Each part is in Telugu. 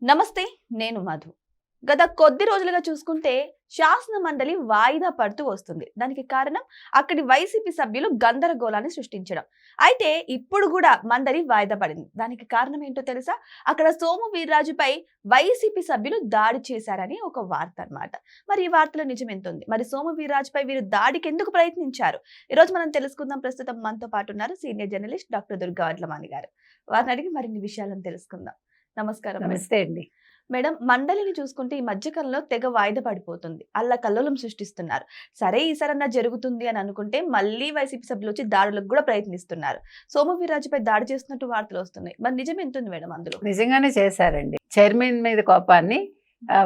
నమస్తే, నేను మధు. గత కొద్ది రోజులుగా చూసుకుంటే శాసన మండలి వాయిదా పడుతూ వస్తుంది. దానికి కారణం అక్కడి వైసీపీ సభ్యులు గందరగోళాన్ని సృష్టించడం. అయితే ఇప్పుడు కూడా మండలి వాయిదా పడింది. దానికి కారణం ఏంటో తెలుసా? అక్కడ సోము వీర్రాజుపై వైసీపీ సభ్యులు దాడి చేశారని ఒక వార్త అన్నమాట. మరి ఈ వార్తలో నిజం ఎంత ఉంది? మరి సోము వీర్రాజుపై వీరు దాడికి ఎందుకు ప్రయత్నించారు? ఈ రోజు మనం తెలుసుకుందాం. ప్రస్తుతం మనతో పాటు ఉన్నారు senior journalist doctor Durga Vadlamani గారు. వారిని అడిగి మరిన్ని విషయాలను తెలుసుకుందాం. నమస్కారం. నమస్తే అండి మేడం, మండలిని చూసుకుంటే ఈ మధ్యకాలంలో తెగ వాయిదా పడిపోతుంది. అల్లకల్లోలం సృష్టిస్తున్నారు. సరే, ఈసారన్నా జరుగుతుంది అని అనుకుంటే మళ్ళీ వైసీపీ సభ్యులు వచ్చి దాడులకు కూడా ప్రయత్నిస్తున్నారు. సోము వీర్రాజుపై దాడి చేస్తున్నట్టు వార్తలు వస్తున్నాయి. మరి నిజం ఎంత ఉంది మేడం అందులో? నిజంగానే చేశారండి. చైర్మన్ మీద కోపాన్ని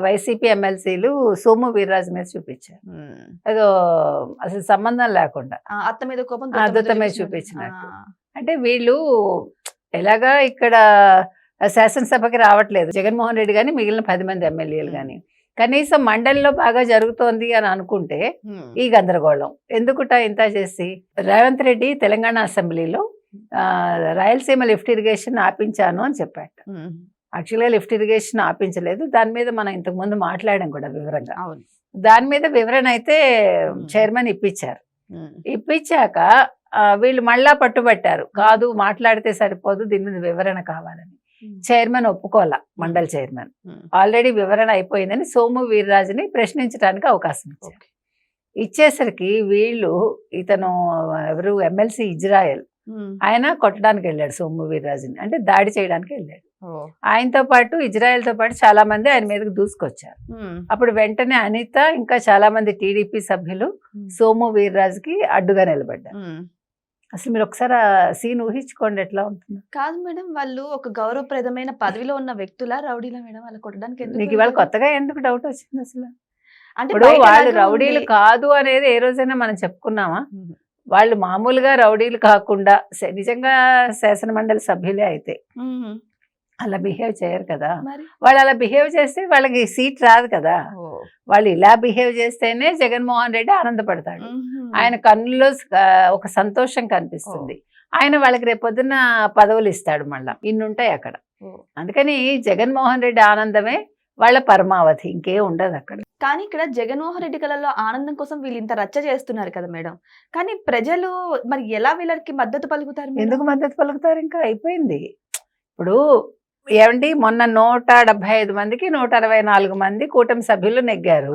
వైసీపీ ఎమ్మెల్సీలు సోము వీర్రాజు మీద చూపించారు. ఏదో అసలు సంబంధం లేకుండా అత్త మీద కోపం అద్దత మీద చూపించినట్టు. అంటే వీళ్ళు ఎలాగా ఇక్కడ శాసనసభకి రావట్లేదు జగన్మోహన్ రెడ్డి కానీ మిగిలిన 10 మంది ఎమ్మెల్యేలు కానీ. కనీసం మండలిలో బాగా జరుగుతోంది అని అనుకుంటే ఈ గందరగోళం ఎందుకుట ఇంత చేసి. రేవంత్ రెడ్డి తెలంగాణ అసెంబ్లీలో రాయలసీమ లిఫ్ట్ ఇరిగేషన్ ఆపించాను అని చెప్పాట. యాక్చువల్గా లిఫ్ట్ ఇరిగేషన్ ఆపించలేదు. దాని మీద మనం ఇంతకుముందు మాట్లాడాం కూడా వివరంగా. దాని మీద వివరణ అయితే చైర్మన్ ఇప్పించారు. ఇప్పించాక వీళ్ళు మళ్ళా పట్టుబట్టారు, కాదు మాట్లాడితే సరిపోదు, దీని మీద వివరణ కావాలని. చైర్మన్ ఒప్పుకోవాల. మండలి చైర్మన్ ఆల్రెడీ వివరణ అయిపోయిందని సోము వీర్రాజుని ప్రశ్నించడానికి అవకాశం ఇచ్చారు. ఇచ్చేసరికి వీళ్ళు ఇతను ఎవరు ఎమ్మెల్సీ ఇజ్రాయెల్ ఆయన కొట్టడానికి వెళ్ళాడు సోము వీర్రాజుని, అంటే దాడి చేయడానికి వెళ్ళాడు. ఆయనతో పాటు ఇజ్రాయెల్ తో పాటు చాలా మంది ఆయన మీదకి దూసుకొచ్చారు. అప్పుడు వెంటనే అనిత ఇంకా చాలా మంది టీడీపీ సభ్యులు సోము వీర్రాజుకి అడ్డుగా నిలబడ్డారు. అసలు మీరు ఒకసారి సీన్ ఊహించుకోండి ఎట్లా ఉంటుంది. కాదు మేడం, వాళ్ళు ఒక గౌరవప్రదమైన పదవిలో ఉన్న వ్యక్తుల రౌడీలా మేడం? వాళ్ళు కొట్టడానికి నీకు ఇవాళ కొత్తగా ఎందుకు డౌట్ వచ్చింది అసలు? ఇప్పుడు వాళ్ళు రౌడీలు కాదు అనేది ఏ రోజైనా మనం చెప్పుకున్నామా? వాళ్ళు మామూలుగా రౌడీలు కాకుండా నిజంగా శాసన మండలి సభ్యులే అయితే అలా బిహేవ్ చేయరు కదా. వాళ్ళు అలా బిహేవ్ చేస్తే వాళ్ళకి సీట్ రాదు కదా. వాళ్ళు ఇలా బిహేవ్ చేస్తేనే జగన్మోహన్ రెడ్డి ఆనందపడతాడు. ఆయన కన్నులో ఒక సంతోషం కనిపిస్తుంది. ఆయన వాళ్ళకి రేపొద్దున పదవులు ఇస్తాడు. మళ్ళా ఇన్నుంటాయి అక్కడ. అందుకని జగన్మోహన్ రెడ్డి ఆనందమే వాళ్ళ పరమావధి, ఇంకే ఉండదు అక్కడ. కానీ ఇక్కడ జగన్మోహన్ రెడ్డి కళలో ఆనందం కోసం వీళ్ళు ఇంత రచ్చ చేస్తున్నారు కదా మేడం. కానీ ప్రజలు మరి ఎలా వీళ్ళకి మద్దతు పలుకుతారు? ఎందుకు మద్దతు పలుకుతారు? ఇంకా అయిపోయింది. ఇప్పుడు ఏమండి, మొన్న 175 మందికి 164 మంది కూటమి సభ్యులు నెగ్గారు.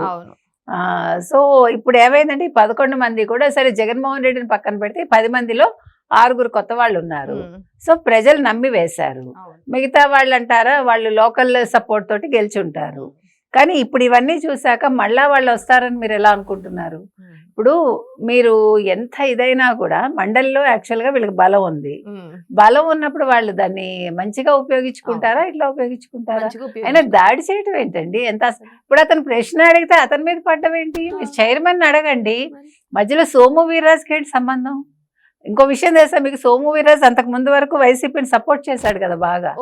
సో ఇప్పుడు ఏమైందంటే 11 మంది కూడా సరే జగన్మోహన్ రెడ్డిని పక్కన పెడితే 10 మందిలో 6 కొత్త వాళ్ళు ఉన్నారు. సో ప్రజలు నమ్మి వేశారు. మిగతా వాళ్ళు అంటారా వాళ్ళు లోకల్ సపోర్ట్ తోటి గెలిచి ఉంటారు. కానీ ఇప్పుడు ఇవన్నీ చూసాక మళ్ళా వాళ్ళు వస్తారని మీరు ఎలా అనుకుంటున్నారు? ఇప్పుడు మీరు ఎంత ఇదైనా కూడా మండలిలో యాక్చువల్గా వీళ్ళకి బలం ఉంది. బలం ఉన్నప్పుడు వాళ్ళు దాన్ని మంచిగా ఉపయోగించుకుంటారా, ఇట్లా ఉపయోగించుకుంటారా? అయినా దాడి చేయటం ఏంటండి? ఎంత ఇప్పుడు అతను ప్రశ్న అడిగితే అతని మీద పడ్డం ఏంటి? మీరు చైర్మన్ అడగండి. మధ్యలో సోము వీర్రాజుకి ఏంటి సంబంధం? ఇంకో విషయం తెలుసా మీకు? సోము వీర్రాజు అంతకు ముందు వరకు వైసీపీని సపోర్ట్ చేశాడు కదా బాగా.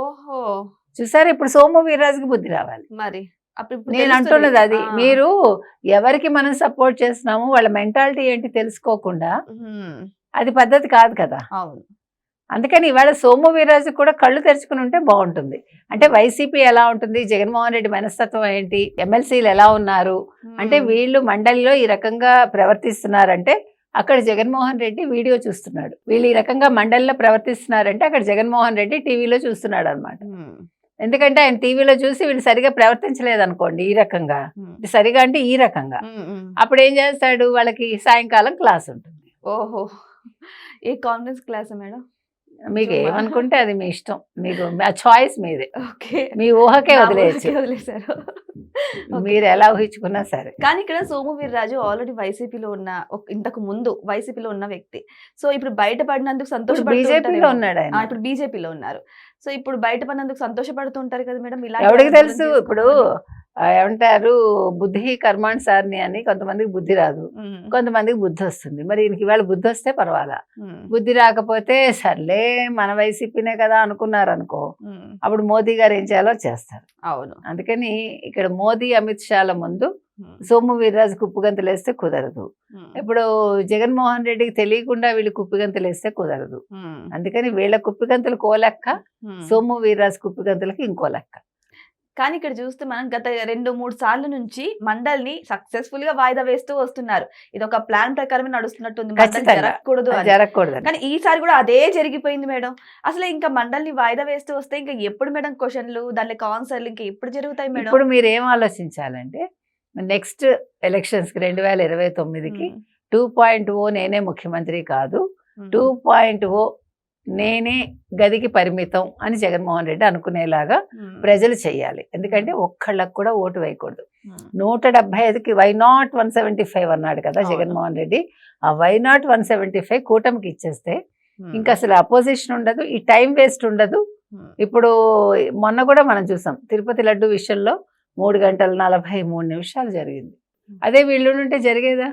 చూసారు, ఇప్పుడు సోము వీర్రాజుకి బుద్ధి రావాలి. మరి నేను అంటున్నది అది. మీరు ఎవరికి మనం సపోర్ట్ చేస్తున్నాము వాళ్ళ మెంటాలిటీ ఏంటి తెలుసుకోకుండా అది పద్ధతి కాదు కదా. అందుకని ఇవాళ సోము వీర్రాజు కూడా కళ్ళు తెరుచుకుని ఉంటే బాగుంటుంది. అంటే వైసీపీ ఎలా ఉంటుంది, జగన్మోహన్ రెడ్డి మనస్తత్వం ఏంటి, ఎమ్మెల్సీలు ఎలా ఉన్నారు, అంటే వీళ్ళు మండలిలో ఈ రకంగా ప్రవర్తిస్తున్నారంటే అక్కడ జగన్మోహన్ రెడ్డి వీడియో చూస్తున్నాడు. వీళ్ళు ఈ రకంగా మండలిలో ప్రవర్తిస్తున్నారంటే అక్కడ జగన్మోహన్ రెడ్డి టీవీలో చూస్తున్నాడు అనమాట. ఎందుకంటే ఆయన టీవీలో చూసి వీళ్ళు సరిగా ప్రవర్తించలేదు అనుకోండి, ఈ రకంగా సరిగా అంటే ఈ రకంగా, అప్పుడు ఏం చేస్తాడు? వాళ్ళకి సాయంకాలం క్లాస్ ఉంటుంది. ఓహో, ఏ కాన్ఫరెన్స్ క్లాస్ మేడం? మీకు ఏమనుకుంటే అది మీ ఇష్టం, మీకు ఆ చాయిస్ మీదే. మీ ఊహకే వదిలేసారు, మీరు ఎలా ఊహించుకున్నా సరే. కానీ ఇక్కడ సోము వీర్రాజు ఆల్రెడీ వైసీపీలో ఉన్న, ఇంతకు ముందు వైసీపీలో ఉన్న వ్యక్తి. సో ఇప్పుడు బయటపడినందుకు బీజేపీలో ఉన్నాడు ఆయన. ఇప్పుడు బీజేపీలో ఉన్నారు. సో ఇప్పుడు బయటపడినందుకు సంతోషపడుతుంటారు కదా మేడం. ఇలా ఎవరికి తెలుసు? ఇప్పుడు ఏమంటారు, బుద్ధి కర్మాణ్ సార్ని అని. కొంతమందికి బుద్ధి రాదు, కొంతమందికి బుద్ధి వస్తుంది. మరి ఈయనకి ఇవాళ బుద్ధి వస్తే పర్వాలా, బుద్ధి రాకపోతే సర్లే మన వైసీపీనే కదా అనుకున్నారు అనుకో, అప్పుడు మోదీ గారు ఏం చేయాలో చేస్తారు. అవును. అందుకని ఇక్కడ మోదీ అమిత్ షాల ముందు సోము వీర్రాజు కుప్పగంతులు వేస్తే కుదరదు. ఇప్పుడు జగన్మోహన్ రెడ్డికి తెలియకుండా వీళ్ళు కుప్పిగంతులు వేస్తే కుదరదు. అందుకని వీళ్ళ కుప్పిగంతులు కో లెక్క, సోము వీర్రాజు కుప్పిగంతులకి ఇంకో లెక్క. కానీ ఇక్కడ చూస్తే మనం గత 2-3 సార్లు నుంచి మండలిని సక్సెస్ఫుల్ గా వాయిదా వేస్తూ వస్తున్నారు. ఇది ఒక ప్లాన్ ప్రకారమే నడుస్తున్నట్టుంది. మండలి ఖచ్చితంగా జరగకూడదు అని. జరగకూడదు. కానీ ఈసారి కూడా అదే జరిగిపోయింది మేడం. అసలు ఇంకా మండలిని వాయిదా వేస్తూ వస్తే ఇంకా ఎప్పుడు మేడం క్వశ్చన్లు, దానికి ఆన్సర్లు ఇంకా ఎప్పుడు జరుగుతాయి మేడం? ఇప్పుడు మీరు ఏం ఆలోచించాలంటే నెక్స్ట్ ఎలక్షన్స్ కి 2029కి 2.0 నేనే ముఖ్యమంత్రి కాదు, 2.0 నేనే గదికి పరిమితం అని జగన్మోహన్ రెడ్డి అనుకునేలాగా ప్రజలు చెయ్యాలి. ఎందుకంటే ఒక్కళ్ళకు కూడా ఓటు వేయకూడదు. 175కి వై నాట్ 175 అన్నాడు కదా జగన్మోహన్ రెడ్డి. ఆ వై నాట్ 175 కూటమికి ఇచ్చేస్తే ఇంకా అసలు అపోజిషన్ ఉండదు, ఈ టైం వేస్ట్ ఉండదు. ఇప్పుడు మొన్న కూడా మనం చూసాం తిరుపతి లడ్డు విషయంలో 3 గంటల 43 నిమిషాలు జరిగింది. అదే వీళ్ళు ఉంటే జరిగేదా?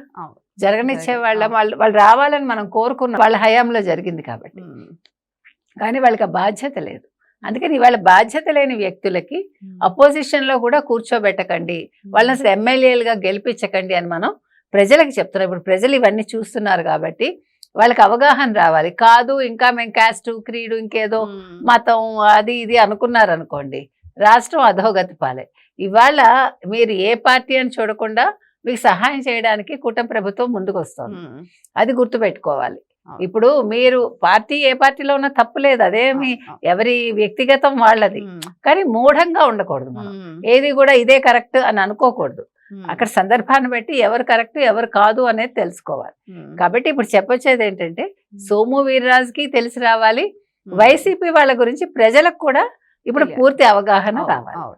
జరగనిచ్చే వాళ్ళు రావాలని మనం కోరుకున్నాం, వాళ్ళ హయాంలో జరిగింది కాబట్టి. కానీ వాళ్ళకి ఆ బాధ్యత లేదు. అందుకని వాళ్ళ బాధ్యత లేని వ్యక్తులకి అపోజిషన్ లో కూడా కూర్చోబెట్టకండి, వాళ్ళని అసలు ఎమ్మెల్యేలుగా గెలిపించకండి అని మనం ప్రజలకు చెప్తున్నాం. ఇప్పుడు ప్రజలు ఇవన్నీ చూస్తున్నారు కాబట్టి వాళ్ళకి అవగాహన రావాలి. కాదు ఇంకా మేము క్యాస్ట్ క్రీడు ఇంకేదో మతం అది ఇది అనుకున్నారు అనుకోండి, రాష్ట్రం అధోగతి పాలే. ఇవాళ మీరు ఏ పార్టీ అని చూడకుండా మీకు సహాయం చేయడానికి కూటమి ప్రభుత్వం ముందుకు వస్తుంది. అది గుర్తుపెట్టుకోవాలి. ఇప్పుడు మీరు పార్టీ ఏ పార్టీలో ఉన్నా తప్పు లేదు, అదేమి ఎవరి వ్యక్తిగతం వాళ్ళది. కానీ మూఢంగా ఉండకూడదు. మనం ఏది కూడా ఇదే కరెక్ట్ అని అనుకోకూడదు. అక్కడ సందర్భాన్ని బట్టి ఎవరు కరెక్ట్ ఎవరు కాదు అనేది తెలుసుకోవాలి. కాబట్టి ఇప్పుడు చెప్పొచ్చేది ఏంటంటే సోము వీర్రాజుకి తెలిసి రావాలి, వైసీపీ వాళ్ళ గురించి ప్రజలకు కూడా ఇప్పుడు పూర్తి అవగాహన రావాలి.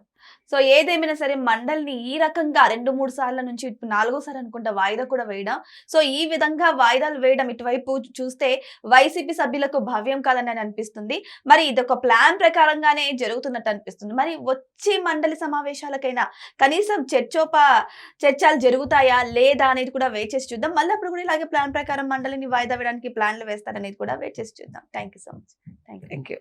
సో ఏదేమైనా సరే మండలిని ఈ రకంగా 2-3 సార్ల నుంచి ఇప్పుడు 4వ సారి అనుకుంటా వాయిదా కూడా వేయడం. సో ఈ విధంగా వాయిదాలు వేయడం ఇటువైపు చూస్తే వైసీపీ సభ్యులకు భవ్యం కాదని అనిపిస్తుంది. మరి ఇదొక ప్లాన్ ప్రకారంగానే జరుగుతున్నట్టు అనిపిస్తుంది. మరి వచ్చే మండలి సమావేశాలకైనా కనీసం చర్చలు జరుగుతాయా లేదా అనేది కూడా వెయిట్ చేసి చూద్దాం. మళ్ళీ అప్పుడు కూడా ఇలాగే ప్లాన్ ప్రకారం మండలిని వాయిదా వేయడానికి ప్లాన్లు వేస్తారనేది కూడా వెయిట్ చేసి చూద్దాం. Thank you so much. Thank you.